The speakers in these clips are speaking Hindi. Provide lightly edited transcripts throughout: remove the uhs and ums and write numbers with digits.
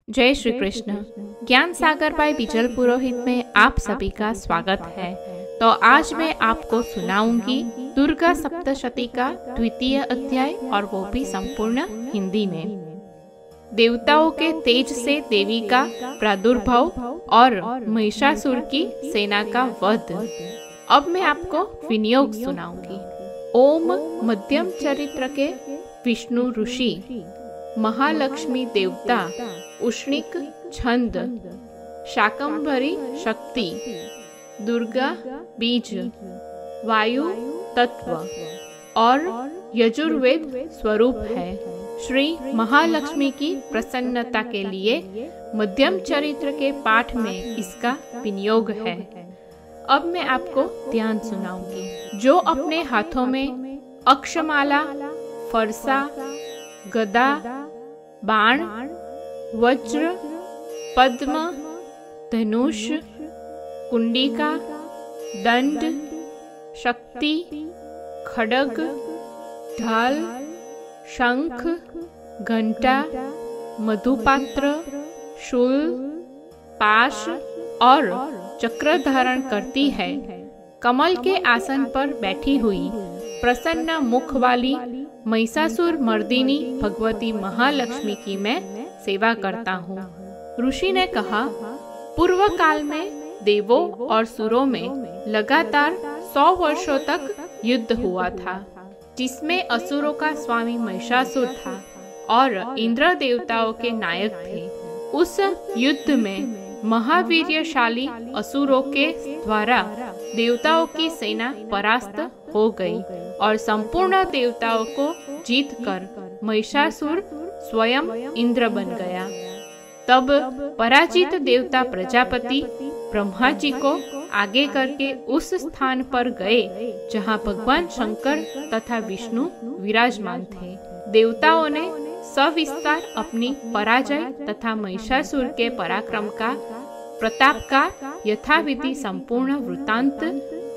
जय श्री कृष्ण। ज्ञान सागर बाई बिजल पुरोहित में आप सभी का स्वागत है। तो आज मैं आपको सुनाऊंगी दुर्गा सप्तशती का द्वितीय अध्याय, और वो भी संपूर्ण हिंदी में। देवताओं के तेज से देवी का प्रादुर्भाव और महिषासुर की सेना का वध। अब मैं आपको विनियोग सुनाऊंगी। ओम मध्यम चरित्र के विष्णु ऋषि, महालक्ष्मी देवता, उष्णिक छंद, शाकंभरी शक्ति, दुर्गा बीज, वायु तत्व और यजुर्वेद स्वरूप है। श्री महालक्ष्मी की प्रसन्नता के लिए मध्यम चरित्र के पाठ में इसका विनियोग है। अब मैं आपको ध्यान सुनाऊंगी। जो अपने हाथों में अक्षमाला, फरसा, गदा, बाण, वज्र, पद्म, धनुष, कुंडिका, दंड, शक्ति, खड्ग, ढाल, शंख, घंटा, मधुपात्र, शूल, पाश और चक्र धारण करती है। कमल के आसन पर बैठी हुई प्रसन्न मुख वाली महिषासुर मर्दिनी भगवती महालक्ष्मी की मैं सेवा करता हूँ। ऋषि ने कहा, पूर्व काल में देवों और सुरों में लगातार 100 वर्षों तक युद्ध हुआ था, जिसमें असुरों का स्वामी महिषासुर था और इंद्र देवताओं के नायक थे। उस युद्ध में महावीर्यशाली असुरों के द्वारा देवताओं की सेना परास्त हो गई और संपूर्ण देवताओं को जीतकर महिषासुर स्वयं इंद्र बन गया। तब पराजित देवता प्रजापति ब्रह्मा जी को आगे करके उस स्थान पर गए जहां भगवान शंकर तथा विष्णु विराजमान थे। देवताओं ने सविस्तार अपनी पराजय तथा महिषासुर के पराक्रम का, प्रताप का यथाविधि संपूर्ण वृतांत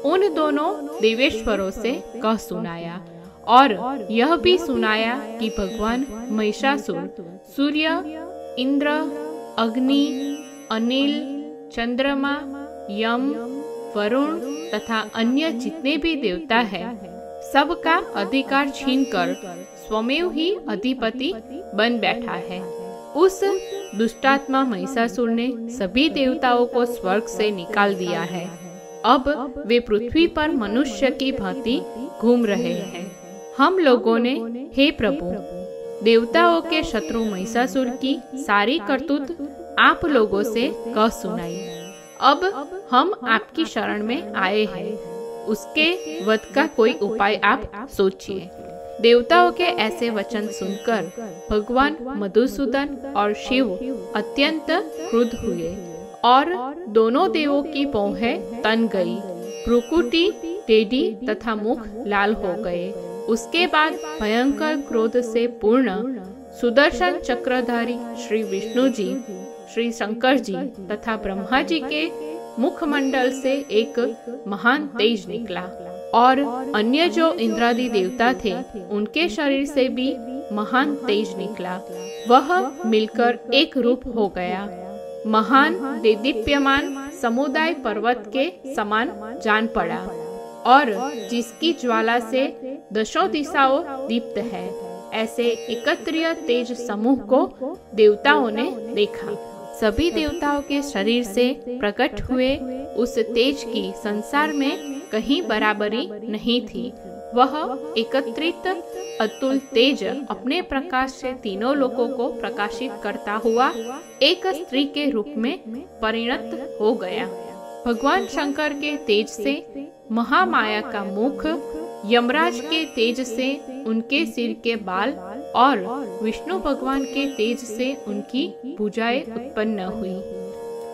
उन दोनों देवेश्वरों से कह सुनाया और यह भी सुनाया कि भगवान महिषासुर सूर्य, इंद्र, अग्नि, अनिल, चंद्रमा, यम, वरुण तथा अन्य जितने भी देवता हैं, सबका अधिकार छीनकर स्वमेव ही अधिपति बन बैठा है। उस दुष्टात्मा महिषासुर ने सभी देवताओं को स्वर्ग से निकाल दिया है। अब वे पृथ्वी पर मनुष्य की भांति घूम रहे हैं। हम लोगों ने, हे प्रभु, देवताओं के शत्रु महिषासुर की सारी करतूत आप लोगों से कह सुनाई। अब हम आपकी शरण में आए हैं। उसके वध का कोई उपाय आप सोचिए। देवताओं के ऐसे वचन सुनकर भगवान मधुसूदन और शिव अत्यंत क्रुद्ध हुए और दोनों देवों की पौंहें तन गई, भ्रुकुटी टेढ़ी तथा मुख लाल हो गए। उसके बाद भयंकर क्रोध से पूर्ण सुदर्शन चक्रधारी श्री विष्णु जी, श्री शंकर जी तथा ब्रह्मा जी के मुखमंडल से एक महान तेज निकला और अन्य जो इंद्रादि देवता थे उनके शरीर से भी महान तेज निकला। वह मिलकर एक रूप हो गया। महान देदीप्यमान समुदाय पर्वत के समान जान पड़ा और जिसकी ज्वाला से दशों दिशाओं दीप्त है। ऐसे एकत्रीय तेज समूह को देवताओं ने देखा। सभी देवताओं के शरीर से प्रकट हुए उस तेज की संसार में कहीं बराबरी नहीं थी। वह एकत्रित अतुल तेज अपने प्रकाश से तीनों लोकों को प्रकाशित करता हुआ एक स्त्री के रूप में परिणत हो गया। भगवान शंकर के तेज से महामाया का मुख, यमराज के तेज से उनके सिर के बाल और विष्णु भगवान के तेज से उनकी भुजाएं उत्पन्न हुई।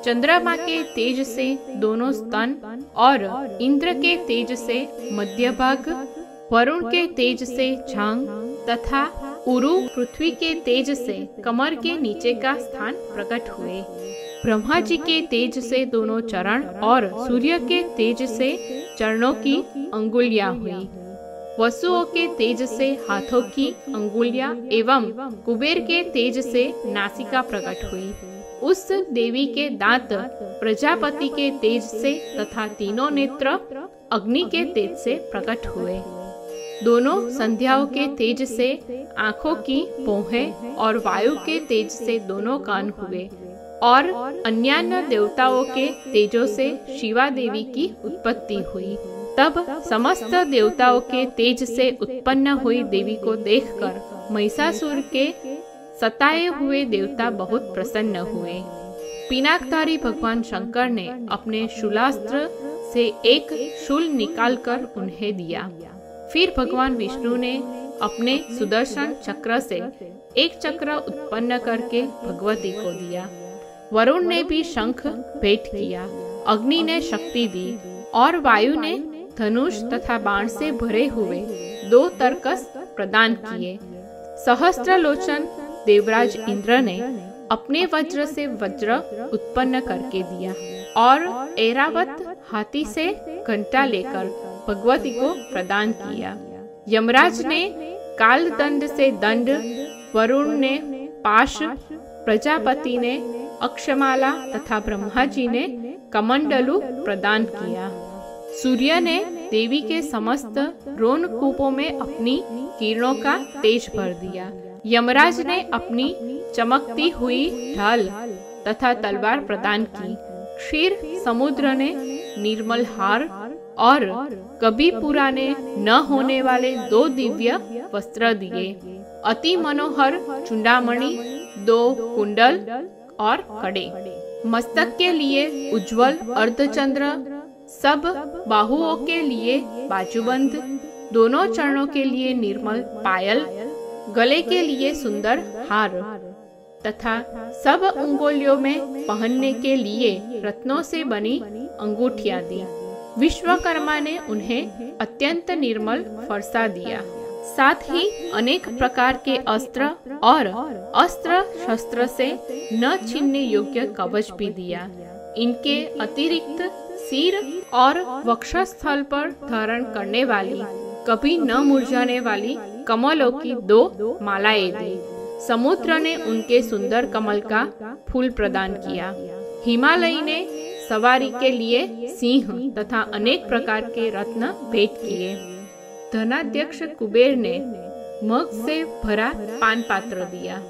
चंद्रमा के तेज से दोनों स्तन और इंद्र के तेज से मध्य भाग, वरुण के तेज से जांघ तथा उरु पृथ्वी के तेज से कमर के नीचे का स्थान प्रकट हुए। ब्रह्मा जी के तेज से दोनों चरण और सूर्य के तेज से चरणों की अंगुलियां हुई। वसुओं के तेज से हाथों की अंगुलियां एवं कुबेर के तेज से नासिका प्रकट हुई। उस देवी के दांत प्रजापति के तेज से तथा तीनों नेत्र अग्नि के तेज से प्रकट हुए। दोनों संध्याओं के तेज से आंखों की पोहें और वायु के तेज से दोनों कान हुए और अन्यान्य देवताओं के तेजों से शिवा देवी की उत्पत्ति हुई। तब समस्त देवताओं के तेज से उत्पन्न हुई देवी को देखकर महिषासुर के सताए हुए देवता बहुत प्रसन्न हुए। पिनाकधारी भगवान शंकर ने अपने शूलास्त्र से एक शूल निकालकर उन्हें दिया। फिर भगवान विष्णु ने अपने सुदर्शन चक्र से एक चक्र उत्पन्न करके भगवती को दिया। वरुण ने भी शंख भेंट किया, अग्नि ने शक्ति दी और वायु ने धनुष तथा बाण से भरे हुए 2 तरकस प्रदान किए। सहस्त्रलोचन देवराज इंद्र ने अपने वज्र से वज्र उत्पन्न करके दिया और ऐरावत हाथी से घंटा लेकर भगवती को प्रदान किया। यमराज ने काल दंड से दंड, वरुण ने पाश, प्रजापति ने अक्षमाला तथा ब्रह्मा जी ने कमंडलू प्रदान किया। सूर्य ने देवी के समस्त रोमकूपों में अपनी किरणों का तेज भर दिया। यमराज ने अपनी चमकती हुई ढाल तथा तलवार प्रदान की। क्षीर समुद्र ने निर्मल हार और कभी पुराने न होने वाले 2 दिव्य वस्त्र दिए। अति मनोहर चूड़ामणि, 2 कुंडल और कड़े, मस्तक के लिए उज्जवल अर्धचंद्र, सब बाहुओं के लिए बाजूबंद, दोनों चरणों के लिए निर्मल पायल, गले के लिए सुंदर हार तथा सब अंगुलियों में पहनने के लिए रत्नों से बनी अंगूठियां दी। विश्वकर्मा ने उन्हें अत्यंत निर्मल फरसा दिया। साथ ही अनेक प्रकार के अस्त्र और अस्त्र शस्त्र से न छीनने योग्य कवच भी दिया। इनके अतिरिक्त सिर और वक्षस्थल पर धारण करने वाली, कभी न मुरझाने वाली कमलों की 2 मालाएं दी। समुद्र ने उनके सुंदर कमल का फूल प्रदान किया। हिमालय ने सवारी के लिए सिंह तथा अनेक प्रकार के रत्न भेंट किए। धनाध्यक्ष कुबेर ने मग से भरा पान पात्र दिया।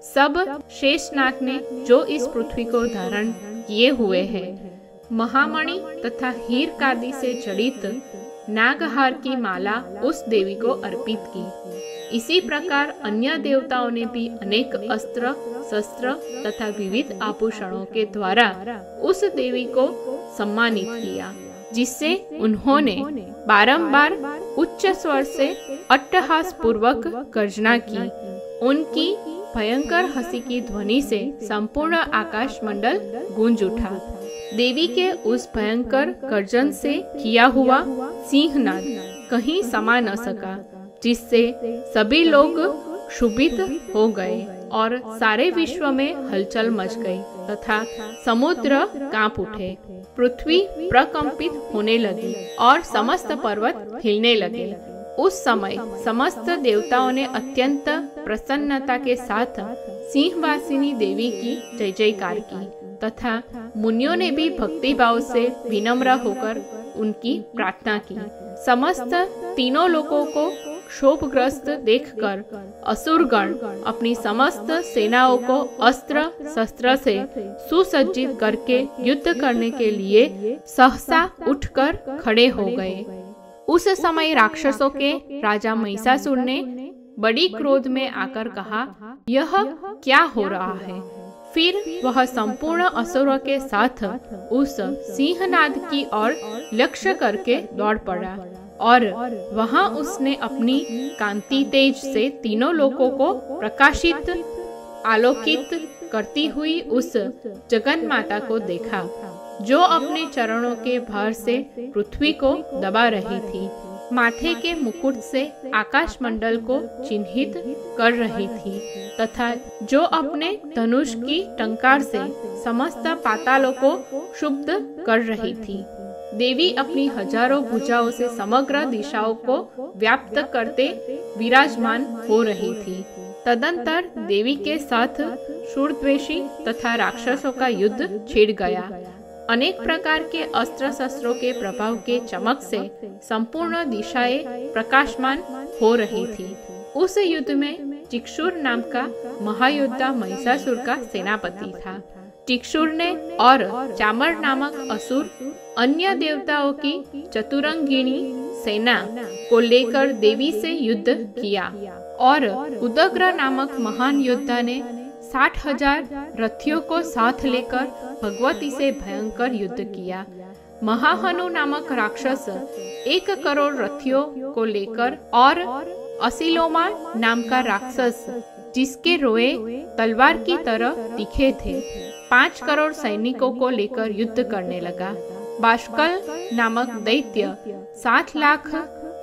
सब शेषनाग ने जो इस पृथ्वी को धारण किए हुए हैं, महामणि तथा हीर कादि से जड़ित नागहार की माला उस देवी को अर्पित की। इसी प्रकार अन्य देवताओं ने भी अनेक अस्त्र शस्त्र तथा विविध आभूषणों के द्वारा उस देवी को सम्मानित किया, जिससे उन्होंने बारंबार उच्च स्वर से अट्टहास पूर्वक गर्जना की। उनकी भयंकर हंसी की ध्वनि से संपूर्ण आकाश मंडल गूंज उठा। देवी के उस भयंकर गर्जन से किया हुआ सिंहनाद कहीं समा न सका, जिससे सभी लोग क्षुभित हो गए और सारे विश्व में हलचल मच गई तथा समुद्र कांप उठे। पृथ्वी प्रकंपित होने लगी और समस्त पर्वत हिलने लगे। उस समय समस्त देवताओं ने अत्यंत प्रसन्नता के साथ सिंहवासिनी देवी की जय जयकार की तथा मुनियों ने भी भक्ति भाव से विनम्र होकर उनकी प्रार्थना की। समस्त तीनों लोगों को क्षोभग्रस्त देखकर असुरगण अपनी समस्त सेनाओं को अस्त्र शस्त्र से सुसज्जित करके युद्ध करने के लिए सहसा उठकर खड़े हो गए। उस समय राक्षसों के राजा महिषासुर ने बड़ी क्रोध में आकर कहा, यह क्या हो रहा है? फिर वह संपूर्ण असुरों के साथ उस सिंहनाद की ओर लक्ष्य करके दौड़ पड़ा और वहां उसने अपनी कांति तेज से तीनों लोकों को प्रकाशित आलोकित करती हुई उस जगन माता को देखा, जो अपने चरणों के भार से पृथ्वी को दबा रही थी। माथे के मुकुट से आकाश मंडल को चिन्हित कर रही थी तथा जो अपने धनुष की टंकार से समस्त पातालों को क्षुब्ध कर रही थी। देवी अपनी हजारों भुजाओं से समग्र दिशाओं को व्याप्त करते विराजमान हो रही थी। तदंतर देवी के साथ शूरद्वेषी तथा राक्षसों का युद्ध छिड़ गया। अनेक प्रकार के अस्त्र शस्त्रों के प्रभाव के चमक से संपूर्ण दिशाएं प्रकाशमान हो रही थी। उस युद्ध में चिक्षुर नाम का महायोद्धा महिषासुर का सेनापति था। चिक्षुर ने और चामर नामक असुर अन्य देवताओं की चतुरंगिणी सेना को लेकर देवी से युद्ध किया और उदग्र नामक महान योद्धा ने 60,000 रथियों को साथ लेकर भगवती से भयंकर युद्ध किया। महाहनु नामक राक्षस 1 करोड़ रथियों को लेकर और असिलोमा नाम का राक्षस जिसके रोए तलवार की तरह तीखे थे 5 करोड़ सैनिकों को लेकर युद्ध करने लगा। बाष्कल नामक दैत्य 7 लाख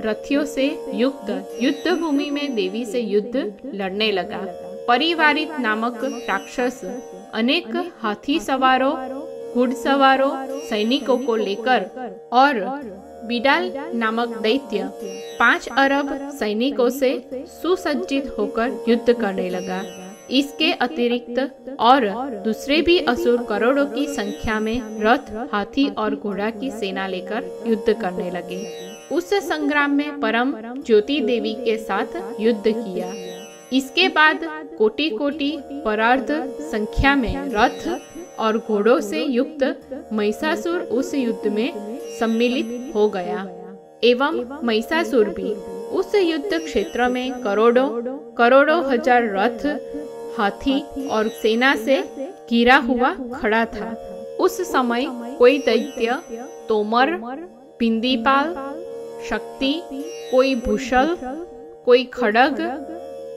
रथियों से युक्त युद्ध भूमि में देवी से युद्ध लड़ने लगा। परिवारित नामक राक्षस अनेक हाथी सवारों, घुड़सवारों, सैनिकों को लेकर और बिडाल नामक दैत्य 5 अरब सैनिकों से सुसज्जित होकर युद्ध करने लगा। इसके अतिरिक्त और दूसरे भी असुर करोड़ों की संख्या में रथ, हाथी और घोड़ा की सेना लेकर युद्ध करने लगे। उस संग्राम में परम ज्योति देवी के साथ युद्ध किया। इसके बाद कोटि कोटि परार्ध संख्या में रथ और घोड़ों से युक्त महिषासुर उस युद्ध में सम्मिलित हो गया एवं महिषासुर भी उस युद्ध क्षेत्र में करोड़ों हजार रथ, हाथी और सेना से घिरा हुआ खड़ा था। उस समय कोई दैत्य, तोमर, बिंदीपाल, शक्ति, कोई भूषल, कोई खड्ग,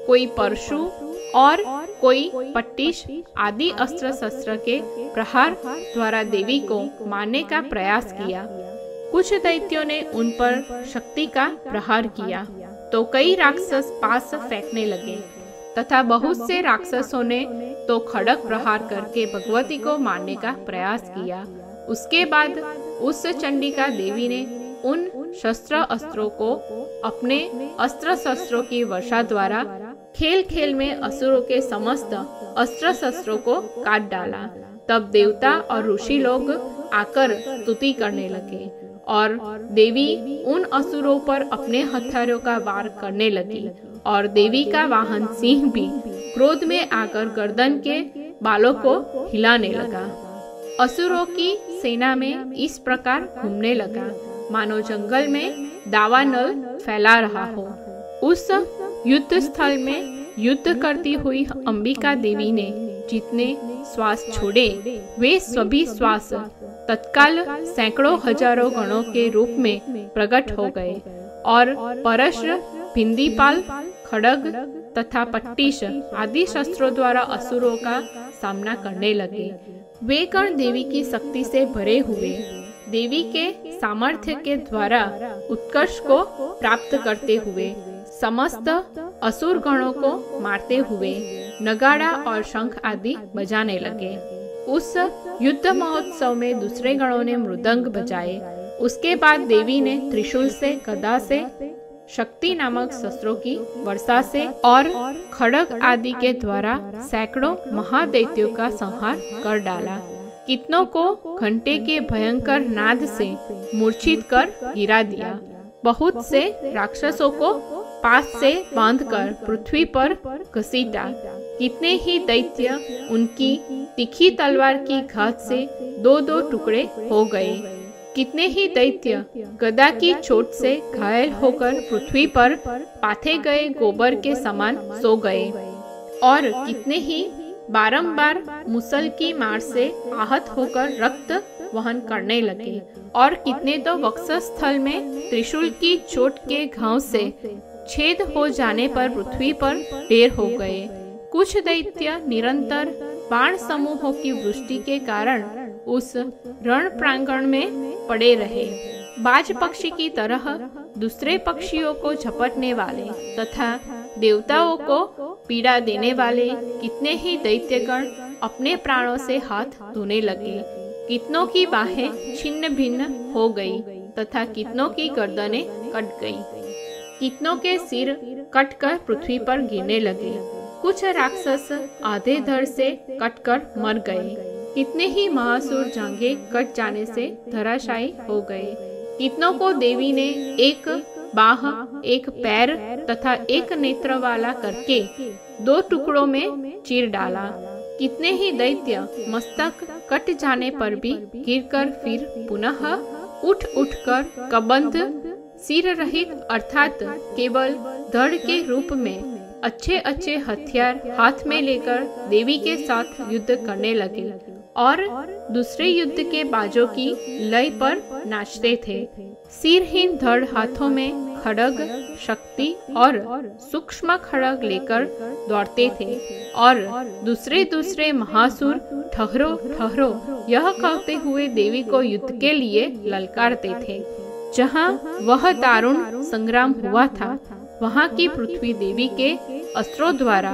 कोई परशु और कोई पट्टिश आदि अस्त्र शस्त्र के प्रहार द्वारा देवी को मारने का प्रयास किया। कुछ दैत्यों ने उन पर शक्ति का प्रहार किया तो कई राक्षस पास फेंकने लगे तथा बहुत से राक्षसों ने तो खड्ग प्रहार करके भगवती को मारने का प्रयास किया। उसके बाद उस चंडिका देवी ने उन शस्त्र अस्त्रों को अपने अस्त्र शस्त्रों की वर्षा द्वारा खेल खेल में असुरों के समस्त अस्त्र शस्त्रों को काट डाला। तब देवता और ऋषि लोग आकर स्तुति करने लगे और देवी उन असुरों पर अपने हथियारों का वार करने लगी और देवी का वाहन सिंह भी क्रोध में आकर गर्दन के बालों को हिलाने लगा। असुरों की सेना में इस प्रकार घूमने लगा मानो जंगल में दावानल फैला रहा हो। उस युद्ध स्थल में युद्ध करती हुई अंबिका देवी ने जितने श्वास छोड़े वे सभी श्वास तत्काल सैकड़ों हजारों गणों के रूप में प्रकट हो गए और परश, बिंदीपाल, खड्ग तथा पट्टिश आदि शस्त्रों द्वारा असुरों का सामना करने लगे। वे गण देवी की शक्ति से भरे हुए देवी के सामर्थ्य के द्वारा उत्कर्ष को प्राप्त करते हुए समस्त असुर गणों को मारते हुए नगाड़ा और शंख आदि बजाने लगे। उस युद्ध महोत्सव में दूसरे गणों ने मृदंग बजाए। उसके बाद देवी ने त्रिशूल से, गदा से, शक्ति नामक शस्त्रों की वर्षा से और खड्ग आदि के द्वारा सैकड़ों महादैत्यों का संहार कर डाला। कितनों को घंटे के भयंकर नाद से मूर्छित कर गिरा दिया। बहुत से राक्षसों को पास से बांधकर पृथ्वी पर घसीटा। कितने ही दैत्य उनकी तीखी तलवार की घात से 2-2 टुकड़े हो गए। कितने ही दैत्य गदा की चोट से घायल होकर पृथ्वी पर पाथे गए गोबर के समान सो गए और कितने ही बारंबार मुसल की मार से आहत होकर रक्त वहन करने लगे और कितने तो वक्षस्थल में त्रिशूल की चोट के घाव से छेद हो जाने पर पृथ्वी पर ढेर हो गए। कुछ दैत्य निरंतर बाण समूहों की वृष्टि के कारण उस रण प्रांगण में पड़े रहे। बाज पक्षी की तरह दूसरे पक्षियों को झपटने वाले तथा देवताओं को पीड़ा देने वाले कितने ही दैत्यगण अपने प्राणों से हाथ धोने लगे। कितनों की बाहें छिन्न भिन्न हो गई तथा कितनों की गर्दनें कट गई। कितनों के सिर कटकर पृथ्वी पर गिरने लगे। कुछ राक्षस आधे धड़ से कटकर मर गए। कितने ही महासुर जांघें कट जाने से धराशायी हो गए। कितनों को देवी ने एक बाह, एक पैर तथा एक नेत्र वाला करके 2 टुकड़ों में चीर डाला। कितने ही दैत्य मस्तक कट जाने पर भी गिरकर फिर पुनः उठ उठकर कबंध सिर रहित अर्थात केवल धड़ के रूप में अच्छे अच्छे हथियार हाथ में लेकर देवी के साथ युद्ध करने लगे और दूसरे युद्ध के बाजों की लय पर नाचते थे। सिरहीन धड़ हाथों में खड्ग, शक्ति और सूक्ष्म खड्ग लेकर दौड़ते थे और दूसरे दूसरे महासुर ठहरो ठहरो यह कहते हुए देवी को युद्ध के लिए ललकारते थे। जहाँ वह दारुण संग्राम हुआ था वहाँ की पृथ्वी देवी के अस्त्रों द्वारा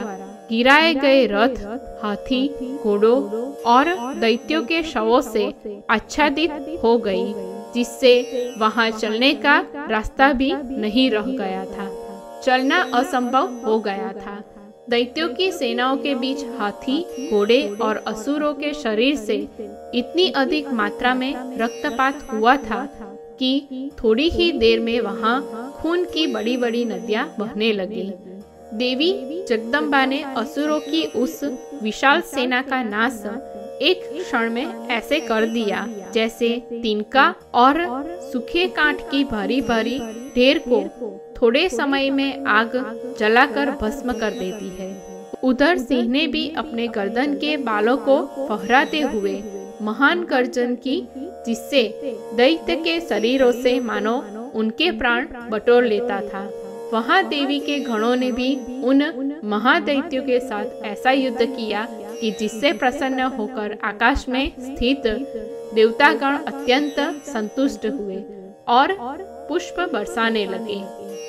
गिराए गए रथ, हाथी, घोड़ों और दैत्यों के शवों से आच्छादित हो गई, जिससे वहाँ चलने का रास्ता भी नहीं रह गया था। चलना असंभव हो गया था। दैत्यों की सेनाओं के बीच हाथी, घोड़े और असुरों के शरीर से इतनी अधिक मात्रा में रक्तपात हुआ था कि थोड़ी ही देर में वहाँ खून की बड़ी बड़ी नदियाँ बहने लगी। देवी जगदम्बा ने असुरों की उस विशाल सेना का नाश एक क्षण में ऐसे कर दिया जैसे तिनका और सूखे कांट की भारी भारी ढेर को थोड़े समय में आग जलाकर भस्म कर देती है। उधर सिंह ने भी अपने गर्दन के बालों को फहराते हुए महान गर्जन की, जिससे दैत्य के शरीरों से मानो उनके प्राण बटोर लेता था। वहाँ देवी के गणों ने भी उन महादैत्यों के साथ ऐसा युद्ध किया कि जिससे प्रसन्न होकर आकाश में स्थित देवतागण अत्यंत संतुष्ट हुए और पुष्प बरसाने लगे।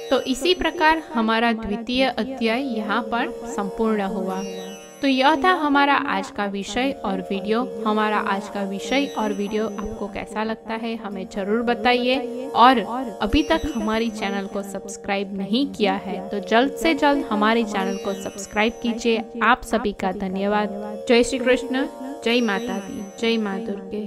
तो इसी प्रकार हमारा द्वितीय अध्याय यहाँ पर संपूर्ण हुआ। तो यह था हमारा आज का विषय और वीडियो। हमारा आज का विषय और वीडियो आपको कैसा लगता है हमें जरूर बताइए और अभी तक हमारी चैनल को सब्सक्राइब नहीं किया है तो जल्द से जल्द हमारे चैनल को सब्सक्राइब कीजिए। आप सभी का धन्यवाद। जय श्री कृष्ण, जय माता दी, जय माँ दुर्गे।